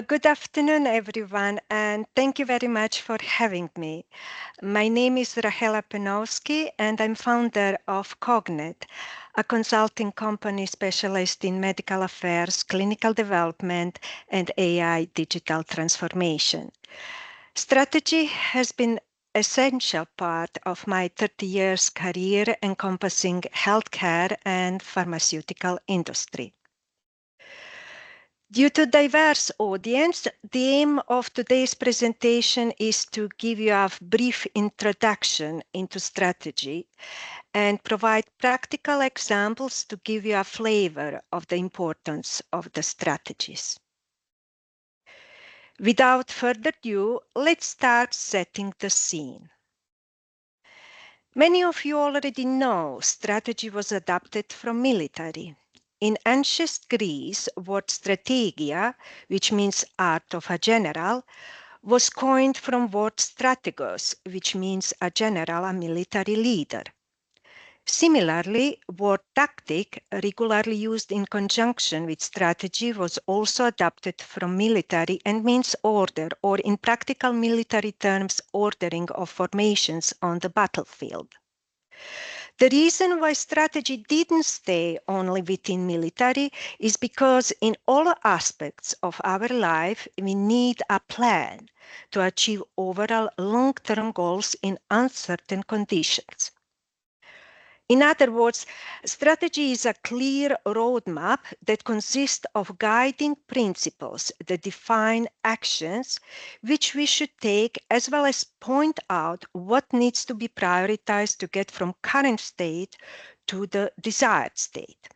Good afternoon, everyone, and thank you very much for having me. My name is Rahela Penovski, and I'm founder of COGNET, a consulting company specialized in medical affairs, clinical development, and AI digital transformation. Strategy has been essential part of my 30 years career encompassing healthcare and pharmaceutical industry. Due to diverse audience, the aim of today's presentation is to give you a brief introduction into strategy and provide practical examples to give you a flavor of the importance of the strategies. Without further ado, let's start setting the scene. Many of you already know strategy was adapted from military. In ancient Greece, word strategia, which means art of a general, was coined from word strategos, which means a general, a military leader. Similarly, word tactic, regularly used in conjunction with strategy, was also adapted from military and means order, or in practical military terms, ordering of formations on the battlefield. The reason why strategy didn't stay only within military is because in all aspects of our life, we need a plan to achieve overall long-term goals in uncertain conditions. In other words, strategy is a clear roadmap that consists of guiding principles that define actions which we should take, as well as point out what needs to be prioritized to get from current state to the desired state.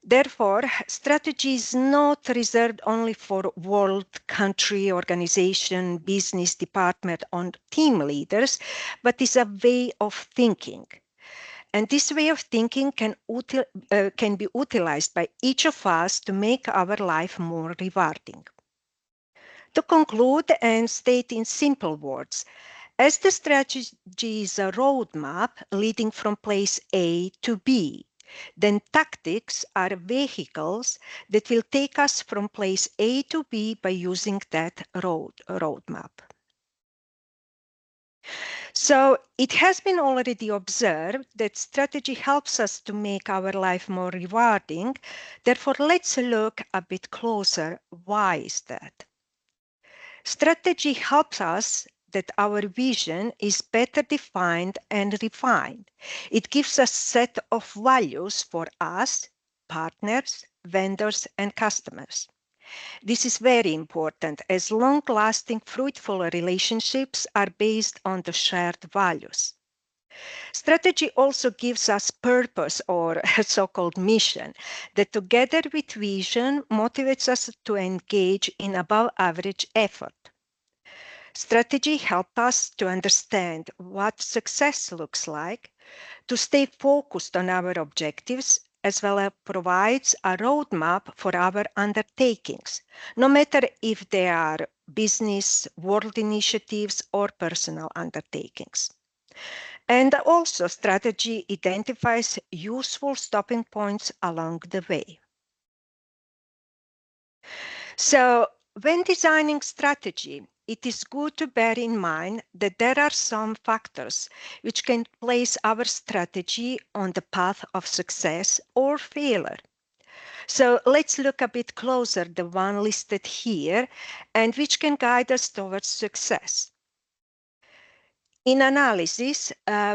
Therefore, strategy is not reserved only for world, country, organization, business department, or team leaders, but is a way of thinking. And this way of thinking can be utilized by each of us to make our life more rewarding. To conclude and state in simple words, as the strategy is a roadmap leading from place A to B, then tactics are vehicles that will take us from place A to B by using that roadmap. So it has been already observed that strategy helps us to make our life more rewarding. Therefore, let's look a bit closer. Why is that? Strategy helps us that our vision is better defined and refined. It gives us a set of values for us, partners, vendors, and customers. This is very important as long-lasting, fruitful relationships are based on the shared values. Strategy also gives us purpose or a so-called mission that together with vision motivates us to engage in above average effort. Strategy helps us to understand what success looks like, to stay focused on our objectives, as well as provides a roadmap for our undertakings, no matter if they are business, world initiatives, or personal undertakings. And also strategy identifies useful stopping points along the way. So when designing strategy, it is good to bear in mind that there are some factors which can place our strategy on the path of success or failure. So let's look a bit closer at the one listed here and which can guide us towards success. In analysis,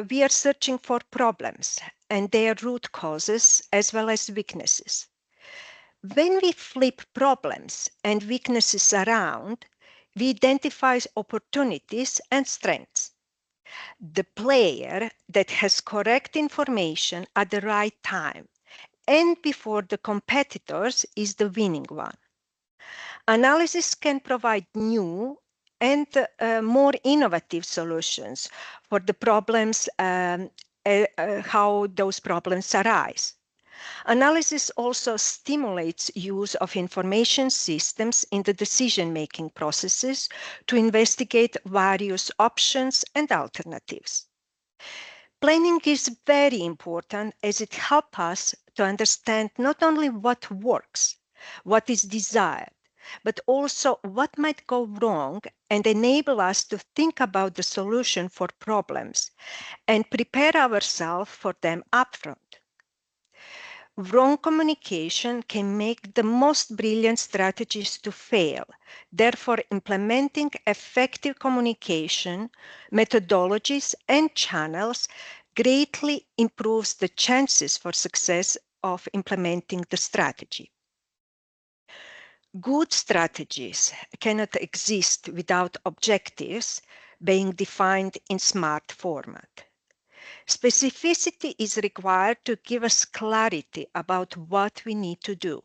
we are searching for problems and their root causes as well as weaknesses. When we flip problems and weaknesses around, we identify opportunities and strengths. The player that has correct information at the right time and before the competitors is the winning one. Analysis can provide new and more innovative solutions for the problems, how those problems arise. Analysis also stimulates use of information systems in the decision-making processes to investigate various options and alternatives. Planning is very important as it helps us to understand not only what works, what is desired, but also what might go wrong and enable us to think about the solution for problems and prepare ourselves for them upfront. Wrong communication can make the most brilliant strategies to fail. Therefore, implementing effective communication methodologies and channels greatly improves the chances for success of implementing the strategy. Good strategies cannot exist without objectives being defined in SMART format. Specificity is required to give us clarity about what we need to do.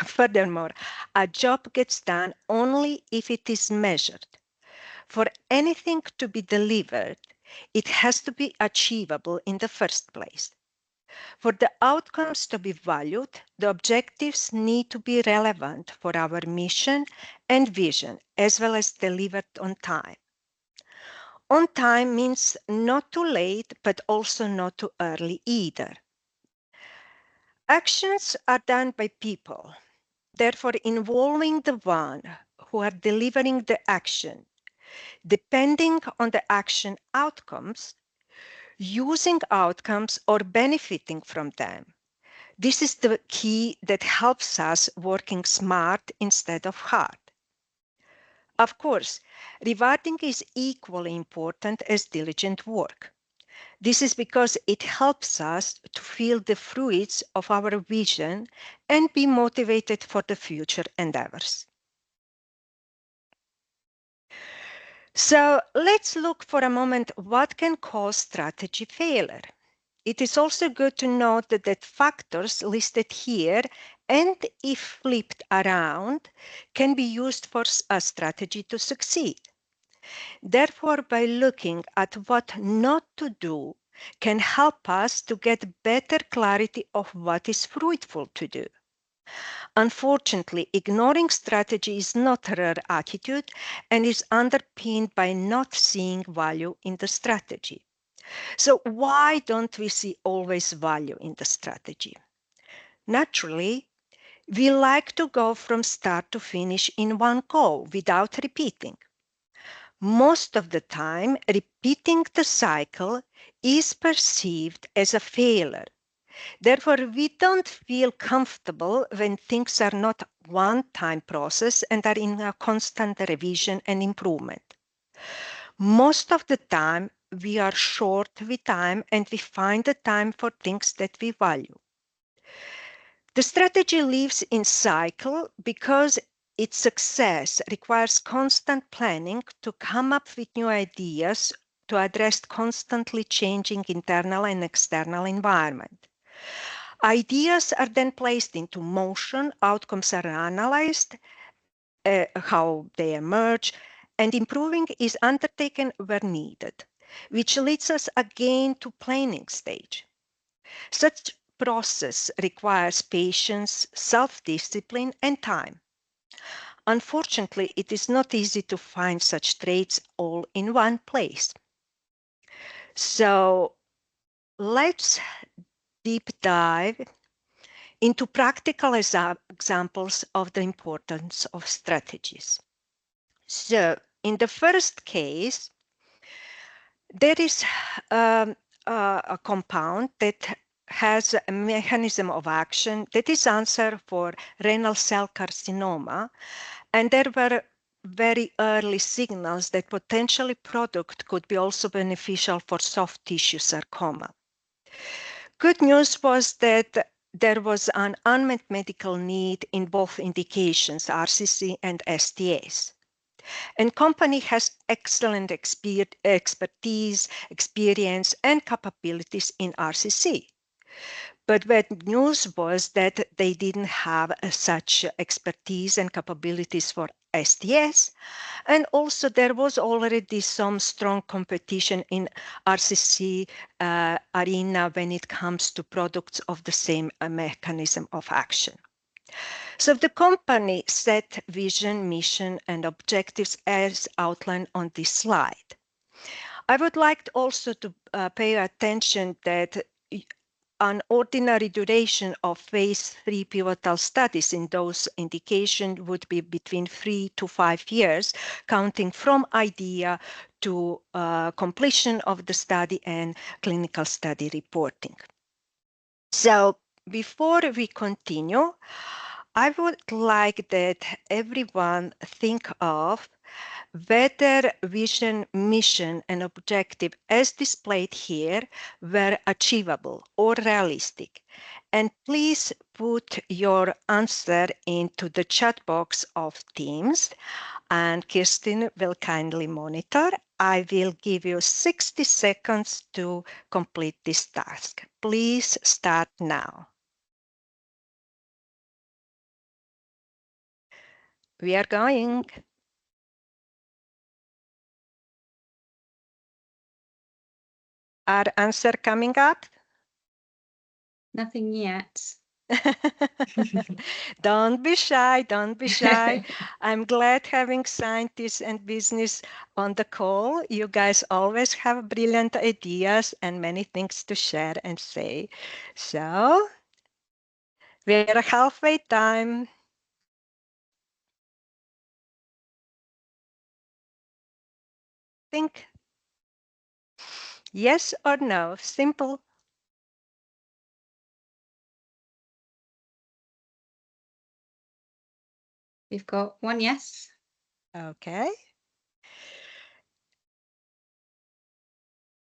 Furthermore, a job gets done only if it is measured. For anything to be delivered, it has to be achievable in the first place. For the outcomes to be valued, the objectives need to be relevant for our mission and vision, as well as delivered on time. On time means not too late, but also not too early either. Actions are done by people. Therefore, involving the one who are delivering the action, depending on the action outcomes, using outcomes or benefiting from them. This is the key that helps us working smart instead of hard. Of course, rewarding is equally important as diligent work. This is because it helps us to feel the fruits of our vision and be motivated for the future endeavors. So let's look for a moment what can cause strategy failure. It is also good to note that factors listed here, and if flipped around, can be used for a strategy to succeed. Therefore, by looking at what not to do can help us to get better clarity of what is fruitful to do. Unfortunately, ignoring strategy is not a rare attitude and is underpinned by not seeing value in the strategy. So why don't we see always value in the strategy? Naturally, we like to go from start to finish in one go without repeating. Most of the time, repeating the cycle is perceived as a failure. Therefore, we don't feel comfortable when things are not one-time process and are in a constant revision and improvement. Most of the time, we are short with time and we find the time for things that we value. The strategy lives in cycle because its success requires constant planning to come up with new ideas to address constantly changing internal and external environment. Ideas are then placed into motion, outcomes are analyzed, how they emerge, and improving is undertaken where needed, which leads us again to planning stage. Such process requires patience, self-discipline, and time. Unfortunately, it is not easy to find such traits all in one place. So let's deep dive into practical examples of the importance of strategies. So in the first case, there is a compound that has a mechanism of action that is answer for renal cell carcinoma, and there were very early signals that potentially product could be also beneficial for soft tissue sarcoma. Good news was that there was an unmet medical need in both indications, RCC and STS. And company has excellent expertise, experience, and capabilities in RCC. But bad news was that they didn't have such expertise and capabilities for STS. And also there was already some strong competition in RCC arena when it comes to products of the same mechanism of action. So the company set vision, mission, and objectives as outlined on this slide. I would like also to pay attention that an ordinary duration of phase 3 pivotal studies in those indications would be between 3 to 5 years, counting from idea to completion of the study and clinical study reporting. So before we continue, I would like that everyone think of whether vision, mission, and objective as displayed here were achievable or realistic. And please put your answer into the chat box of Teams, and Kirsten will kindly monitor. I will give you 60 seconds to complete this task. Please start now. We are going. Are answer coming up? Nothing yet. Don't be shy, don't be shy. I'm glad having scientists and business on the call. You guys always have brilliant ideas and many things to share and say. So we're halfway time. Think yes or no, simple. We've got one yes. Okay.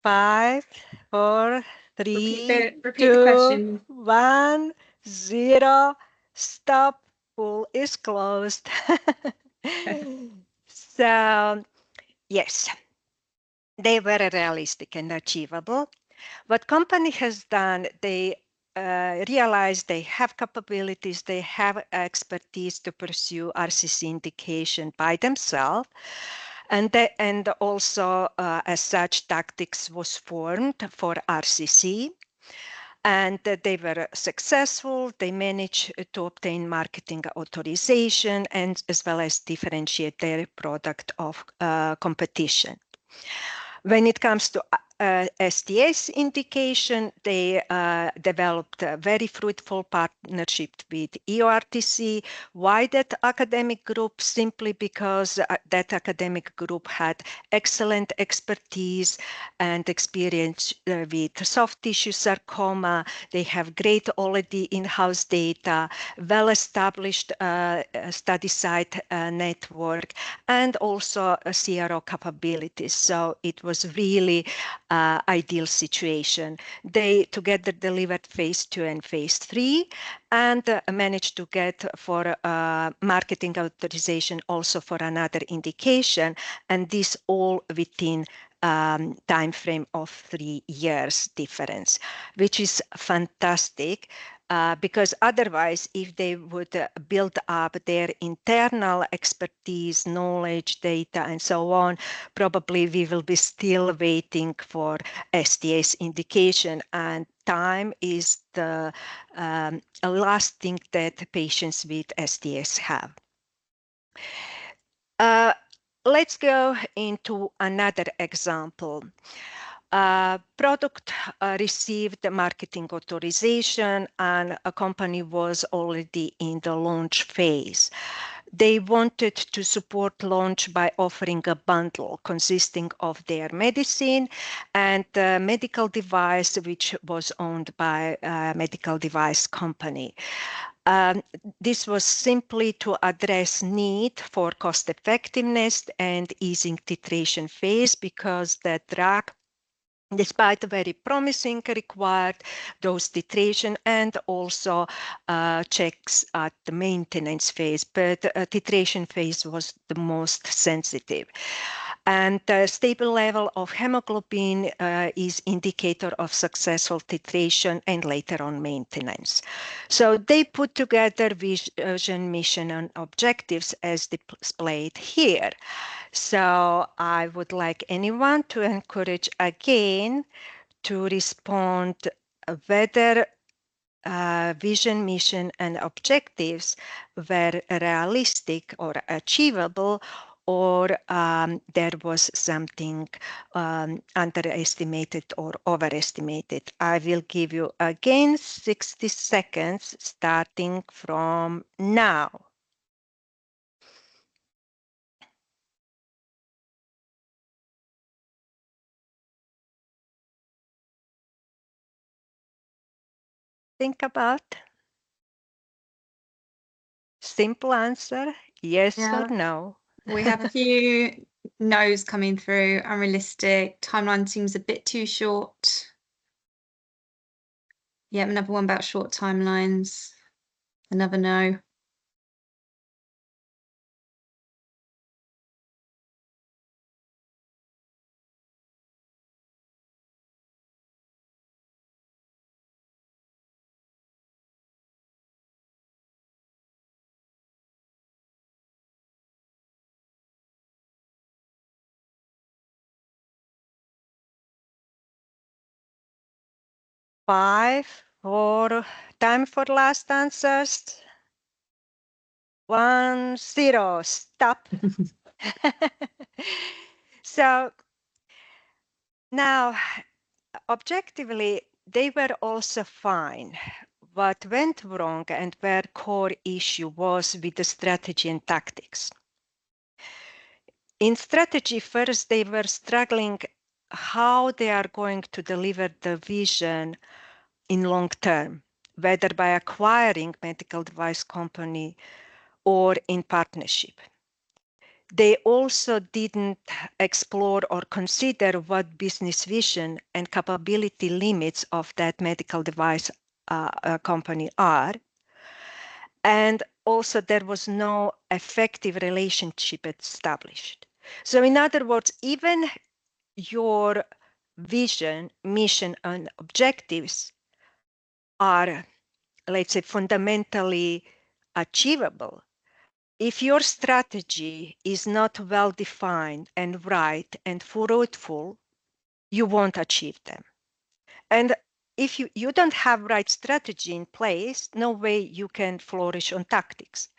5, 4, 3, Repeat the 2, question. 1, 0. Stop. Pool is closed. So, yes, they were realistic and achievable. What company has done, they realize they have capabilities, they have expertise to pursue RCC indication by themselves. And also, as such, tactics was formed for RCC. And they were successful. They managed to obtain marketing authorization and as well as differentiate their product of competition. When it comes to STS indication, they developed a very fruitful partnership with EORTC. Why that academic group? Simply because that academic group had excellent expertise and experience with soft tissue sarcoma. They have great already in-house data, well-established study site network, and also CRO capabilities. So it was really ideal situation. They together delivered phase 2 and phase 3 and managed to get for marketing authorization also for another indication, and this all within time frame of 3 years difference, which is fantastic. Because otherwise, if they would build up their internal expertise, knowledge, data, and so on, probably we will be still waiting for STS indication. And time is the last thing that patients with STS have. Let's go into another example. Product received marketing authorization and a company was already in the launch phase. They wanted to support launch by offering a bundle consisting of their medicine and a medical device which was owned by a medical device company. This was simply to address need for cost effectiveness and easing titration phase because the drug, despite the very promising, required dose titration and also checks at the maintenance phase, but titration phase was the most sensitive. And the stable level of hemoglobin is indicator of successful titration and later on maintenance. So they put together vision, mission, and objectives as displayed here. So I would like anyone to encourage again to respond whether vision, mission, and objectives were realistic or achievable, or there was something underestimated or overestimated. I will give you again 60 seconds starting from now. Think about. Simple answer, yes or Yeah. no. We have a few no's coming through. Unrealistic. Timeline seems a bit too short. Yeah, another one about short timelines. Another no. Five, four, time for last answers. 1, 0, stop. So now, objectively, they were also fine. What went wrong and where core issue was with the strategy and tactics. In strategy, first, they were struggling how they are going to deliver the vision in long term, whether by acquiring medical device company or in partnership. They also didn't explore or consider what business vision and capability limits of that medical device company are. And also there was no effective relationship established. So in other words, even your vision, mission, and objectives are, let's say, fundamentally achievable. If your strategy is not well defined and right and fruitful, you won't achieve them. And if you don't have right strategy in place, no way you can flourish on tactics.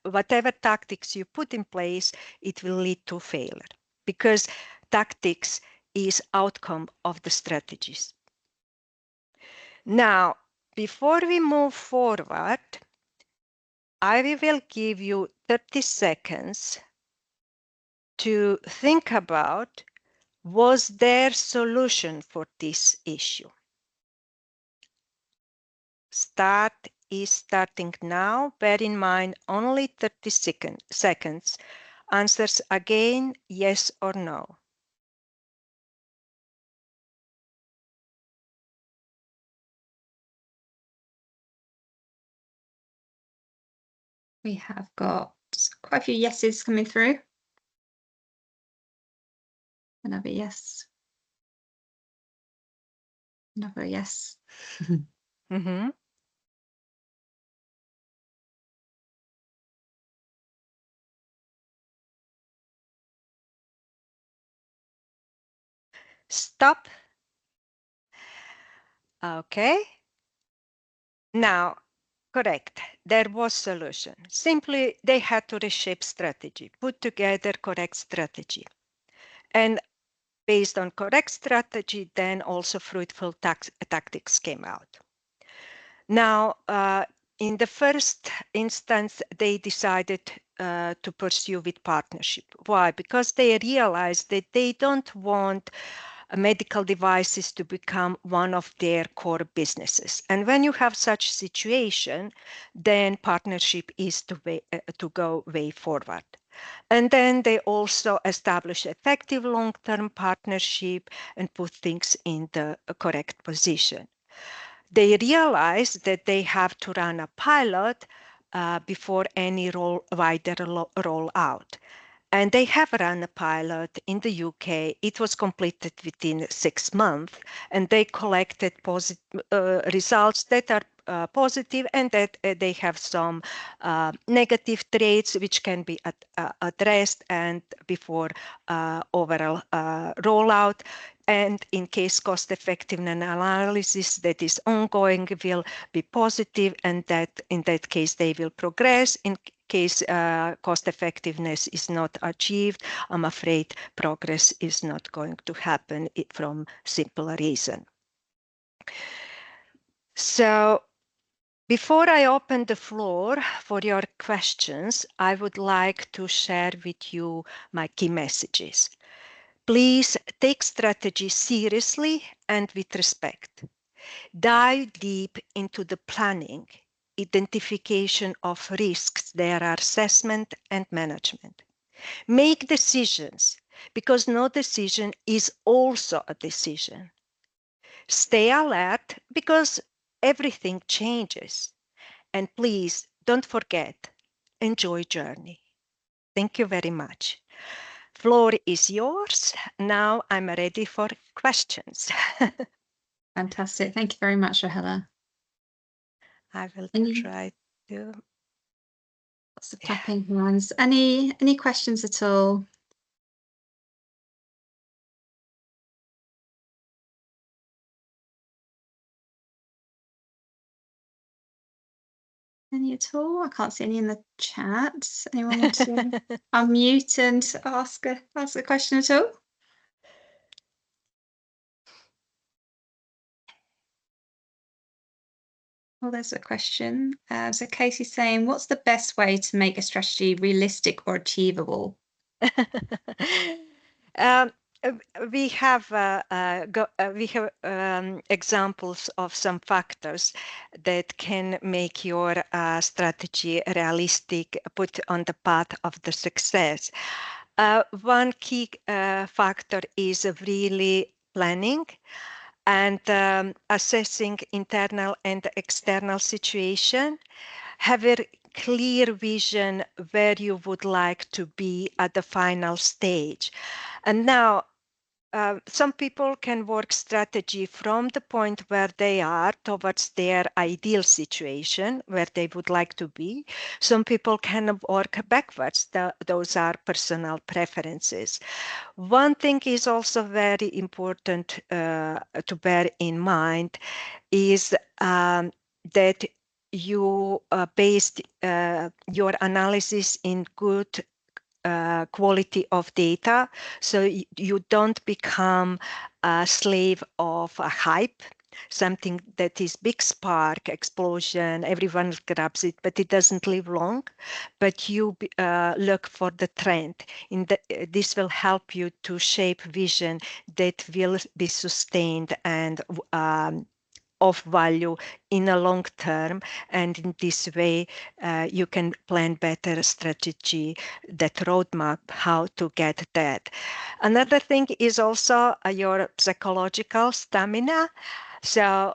Whatever tactics you put in place, it will lead to failure because tactics is outcome of the strategies. Now, before we move forward, I will give you 30 seconds to think about, was there solution for this issue? Start is starting now. Bear in mind, only 30 seconds. Answers again, yes or no. We have got quite a few yeses coming through. Another yes. Another yes. Mm-hmm. Stop. Okay. Now, correct. There was solution. Simply, they had to reshape strategy, put together correct strategy. And based on correct strategy, then also fruitful tactics came out. Now, in the first instance, they decided to pursue with partnership. Why? Because they realized that they don't want medical devices to become one of their core businesses. And when you have such situation, then partnership is to go way forward. And then they also establish effective long-term partnership and put things in the correct position. They realize that they have to run a pilot before any wider rollout. And they have run a pilot in the UK. It was completed within 6 months, and they collected results that are positive and that they have some negative traits which can be addressed and before overall rollout. And in case cost effectiveness analysis that is ongoing will be positive, and that in that case they will progress. In case cost effectiveness is not achieved, I'm afraid progress is not going to happen from simple reason. So before I open the floor for your questions, I would like to share with you my key messages. Please take strategy seriously and with respect. Dive deep into the planning, identification of risks, their assessment and management. Make decisions, because no decision is also a decision. Stay alert, because everything changes. And please don't forget, enjoy journey. Thank you very much. Floor is yours. Now I'm ready for questions. Fantastic. Thank you very much, Rahela. I will try to. Lots of clapping hands. Any questions at all? Any at all? I can't see any in the chat. Anyone want to unmute and ask a question at all? Well, there's a question. So Casey's saying, what's the best way to make a strategy realistic or achievable? We have examples of some factors that can make your strategy realistic, put on the path of the success. One key factor is really planning and assessing internal and external situation. Have a clear vision where you would like to be at the final stage. And now, some people can work strategy from the point where they are towards their ideal situation, where they would like to be. Some people can work backwards. Those are personal preferences. One thing is also very important to bear in mind is that you based your analysis in good quality of data, so you don't become a slave of a hype, something that is big spark, explosion, everyone grabs it, but it doesn't live long. But you look for the trend. This will help you to shape vision that will be sustained and of value in a long term, and in this way you can plan better strategy, that roadmap, how to get that. Another thing is also your psychological stamina. So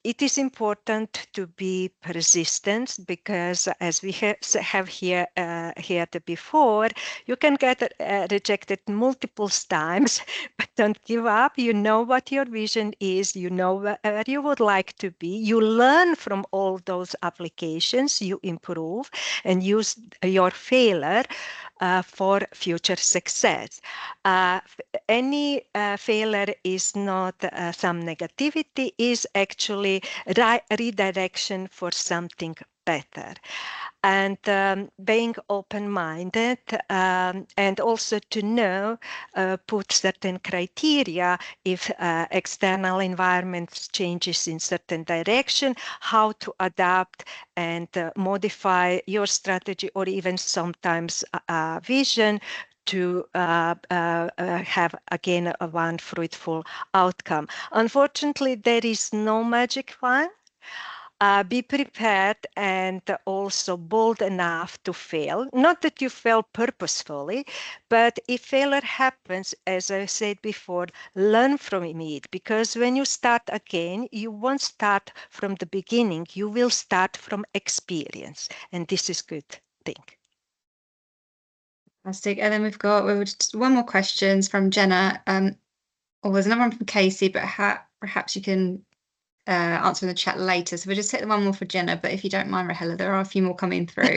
it is important to be persistent, because as we have here heard before, you can get rejected multiple times, but don't give up. You know what your vision is, you know where you would like to be, you learn from all those applications, you improve and use your failure for future success. Any failure is not some negativity, is actually redirection for something better. And being open-minded and also to know, put certain criteria if external environment changes in certain direction, how to adapt and modify your strategy, or even sometimes vision, to have again one fruitful outcome. Unfortunately, there is no magic wand. Be prepared and also bold enough to fail. Not that you fail purposefully, but if failure happens, as I said before, learn from it, because when you start again, you won't start from the beginning, you will start from experience, and this is good thing. Fantastic. And then we've got one more question from Jenna. Or there's another one from Casey, but perhaps you can answer in the chat later. So we'll just take the one more for Jenna, but if you don't mind, Rahela, there are a few more coming through.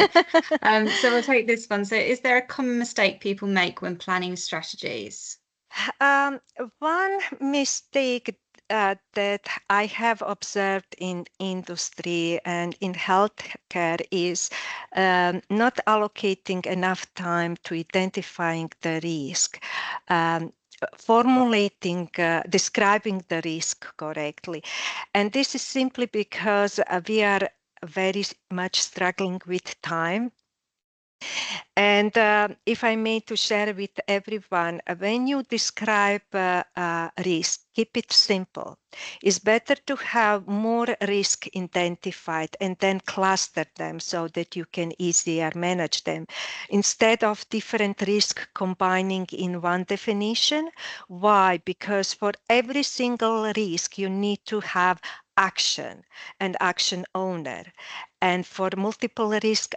So we'll take this one. So is there a common mistake people make when planning strategies? One mistake that I have observed in industry and in healthcare is not allocating enough time to identifying the risk, formulating, describing the risk correctly. And this is simply because we are very much struggling with time. And if I may to share with everyone, when you describe risk, keep it simple. It's better to have more risk identified and then cluster them so that you can easier manage them instead of different risk combining in one definition. Why? Because for every single risk, you need to have action and action owner. And for multiple risk,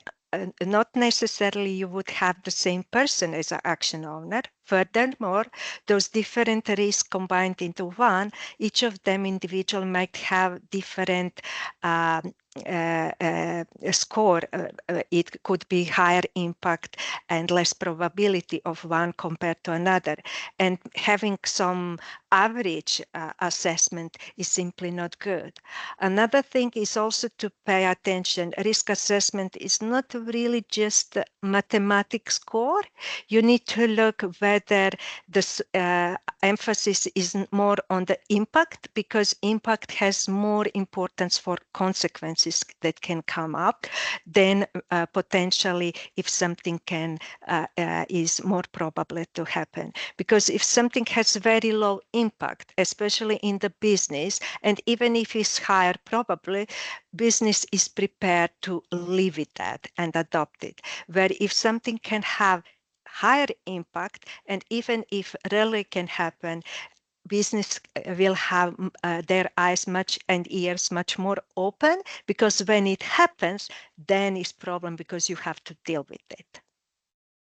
not necessarily you would have the same person as an action owner. Furthermore, those different risks combined into one, each of them individual might have different score. It could be higher impact and less probability of one compared to another. And having some average assessment is simply not good. Another thing is also to pay attention. Risk assessment is not really just a mathematics score. You need to look whether the emphasis is more on the impact, because impact has more importance for consequences that can come up than potentially if something is more probable to happen. Because if something has very low impact, especially in the business, and even if it's higher probably, business is prepared to live with that and adopt it. Where if something can have higher impact, and even if really can happen, business will have their eyes much and ears much more open, because when it happens, then it's problem because you have to deal with it.